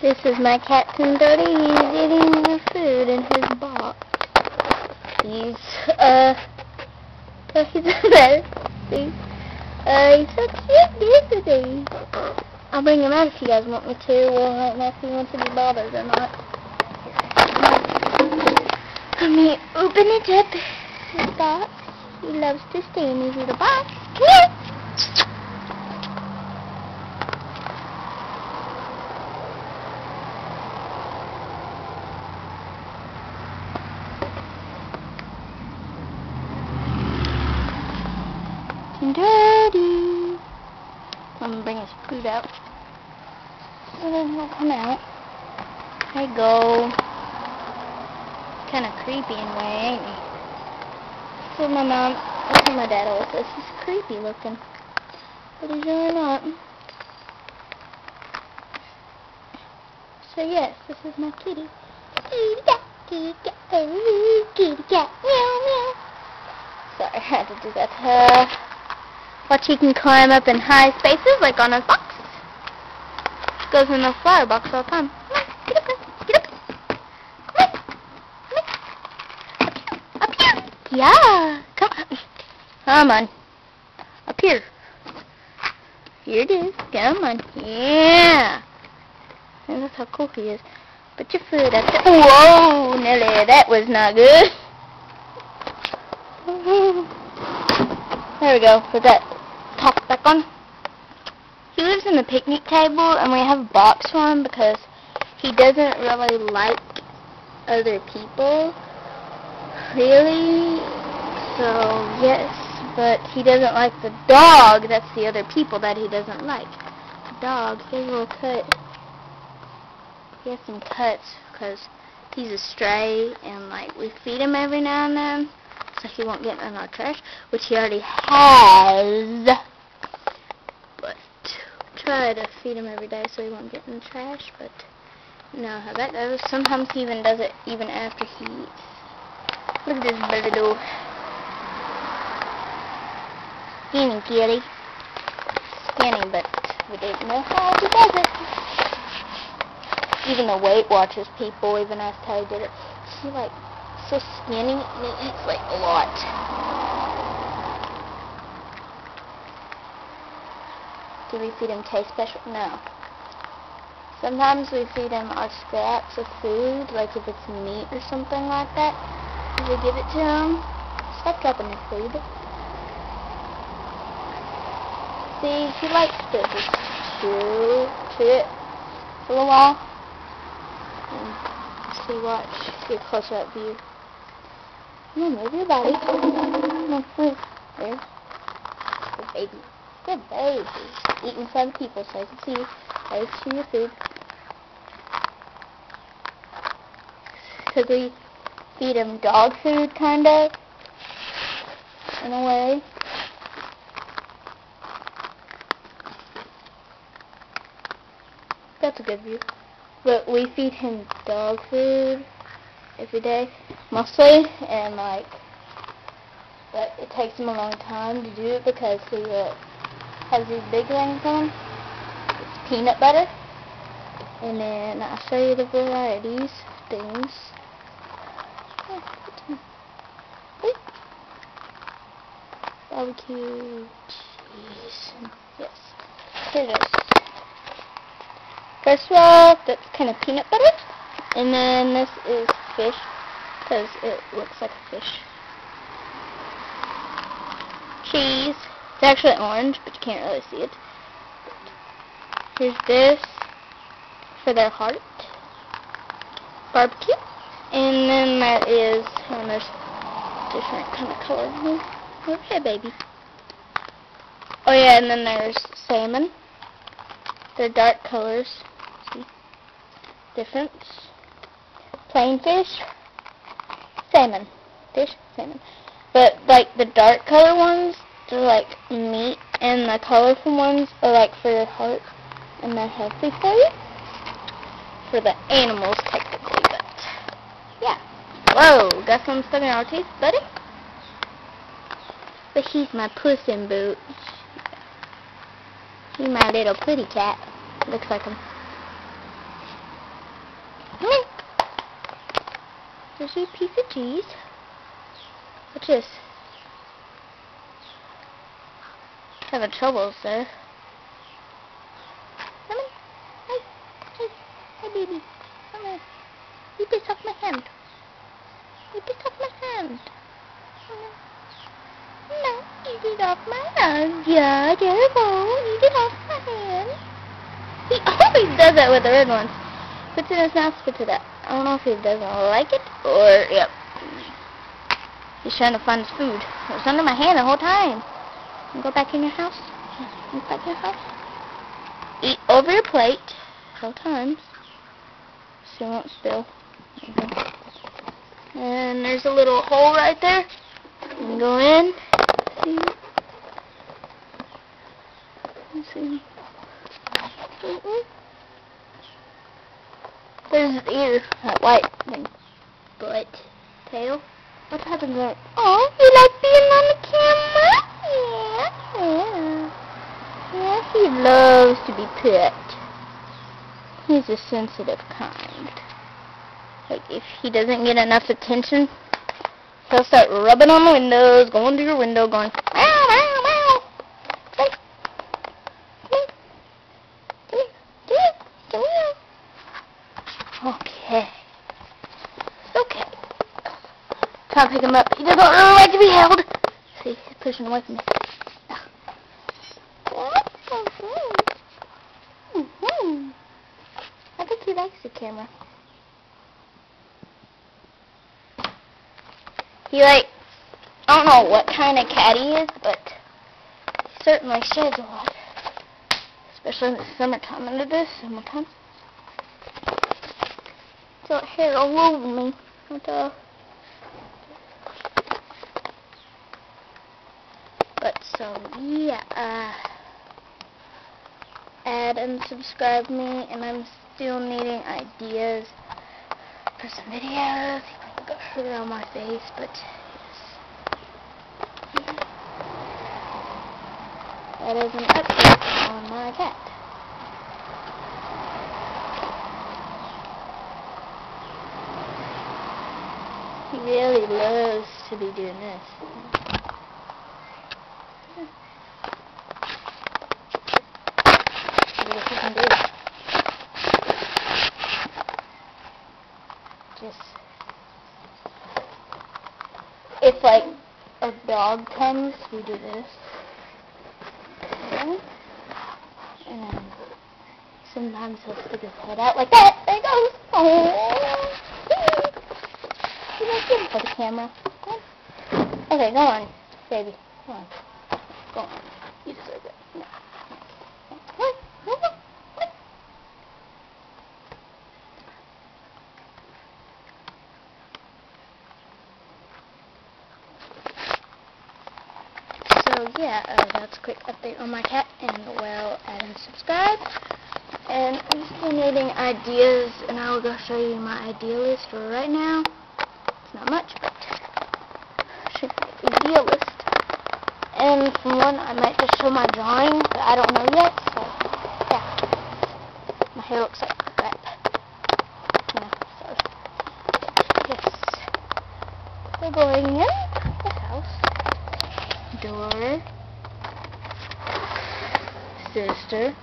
This is my cat Dirty. He's eating the food in his box. He's a mess. He's so cute today. I'll bring him out if you guys want me to. We'll let Matthew wants to be bothered or not. Let me open it up. His box. He loves to stay in his little box. Come here. Dirty. I'm gonna bring his food out. And then he'll come out. There you go. Kinda creepy in a way, ain't he? That's what my dad always says. He's creepy looking. But he's really not. So yes, this is my kitty. Kitty cat, kitty cat, kitty cat, meow meow. Sorry, I had to do that. Watch, he can climb up in high spaces, like on his box. Goes in the flower box all the time. Come on, get up there, get up. Come on. Up here. Yeah, come on. Come on. Up here. Here it is. Come on. Yeah. And that's how cool he is. Put your foot up there. Whoa, Nelly, that was not good. There we go. Put that top back on. He lives in the picnic table, and we have a box for him because he doesn't really like other people, really. So, yes, but he doesn't like the dog. That's the other people that he doesn't like. The dog, he has a little cut. He has some cuts because he's a stray, and, like, we feed him every now and then, so he won't get in our trash, which he already has. But try to feed him every day so he won't get in the trash, but you know how that goes. Sometimes he even does it even after he eats. Look at this baby doll. Skinny kitty. Skinny, but we didn't know how he does it. Even the Weight Watchers people even asked how he did it. He's like so skinny and he eats like a lot. Do we feed him taste special? No. Sometimes we feed him our scraps of food, like if it's meat or something like that. We give it to him. Stop dropping your food. See, he likes to just chew it for a while. And see, watch. Get a closer up view. Come on, move your body. Come on, move. There. Good baby. Good baby. Eat in front of people so I can see you. I chew your food. Because we feed him dog food, kind of. In a way. That's a good view. But we feed him dog food every day, mostly, and like, but it takes him a long time to do it because he has these big things on him. It's peanut butter, and then I'll show you the varieties, things. Barbecue cheese. Yes, here it is. First of all, that's kind of peanut butter, and then this is fish, because it looks like a fish. Cheese. It's actually orange, but you can't really see it. Here's this for their heart. Barbecue. And then there is, and there's different kind of color here. Oh, hey, baby. Oh, yeah, and then there's salmon. They're dark colors. See? Difference. Plain fish. Salmon. Fish, salmon. But, like, the dark color ones, they're like meat, and the colorful ones are like for your heart, and they're healthy for you. For the animals, technically, but, yeah. Whoa, got some stuck in our teeth, buddy? But he's my Puss in Boots. He's my little kitty cat. Looks like him. There's a piece of cheese. What's this? Having troubles there. Come on. Hey, baby. Come here. You bit off my hand. You bit off my hand. No, you did off my hand. Yeah, there you go. You did off my hand. He always does that with the red ones. Puts it in his mouth, spits it out. I don't know if he doesn't like it or, yep. He's trying to find his food. It was under my hand the whole time. You go back in your house. Go back in your house. Eat over your plate. Whole times. So you won't spill. Okay. And there's a little hole right there. You can go in. See? Let's see. There's his ear. That white thing. But tail. What happens there? Oh, you like being on the camera? Yeah. Yeah, he loves to be pet. He's a sensitive kind. Like, if he doesn't get enough attention, he'll start rubbing on the windows, going to your window, going, meow, meow, meow. Come here. Okay. Okay. Try to pick him up. He doesn't really like to be held. See, he's pushing away from me. I think he likes the camera. He I don't know what kind of cat he is, but he certainly sheds a lot. Especially in the summertime. And it is summertime. It's got hair all over me. But so, yeah, add and subscribe me, and I'm still needing ideas for some videos. I got hair on my face, but yes. That is an update on my cat. He really loves to be doing this. Just if like a dog comes, we do this. Okay. And then sometimes he'll stick his head out like that. There he goes. Oh. You don't get him for the camera. Okay, go on, baby. Go on. Go on. You deserve it. No. What? So yeah, that's a quick update on my cat, and well, add and subscribe. And I'm still needing ideas, and I will go show you my idea list for right now. It's not much, but should be an idea list. And from one, I might just show my drawing, but I don't know yet. So yeah, my hair looks like crap. No, sorry. Yes, we're going in the house. Door, sister,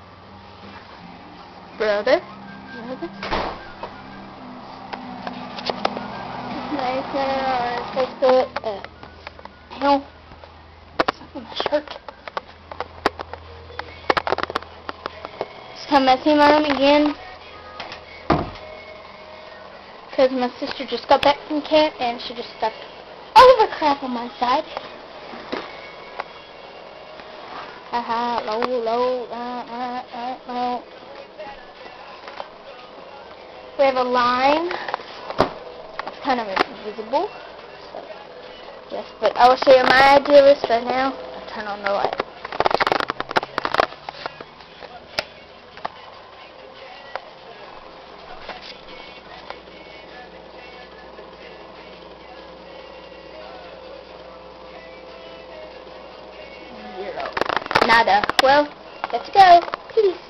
brother. Nice, let's go. Hell, something in my shirt. It's kind of messy in my room again, because my sister just got back from camp and she just stuck all of her crap on my side. Haha, low. We have a line. It's kind of invisible. So, yes, but I will show you my idea list right now. I'll turn on the light. Nada. Well, let's go. Peace.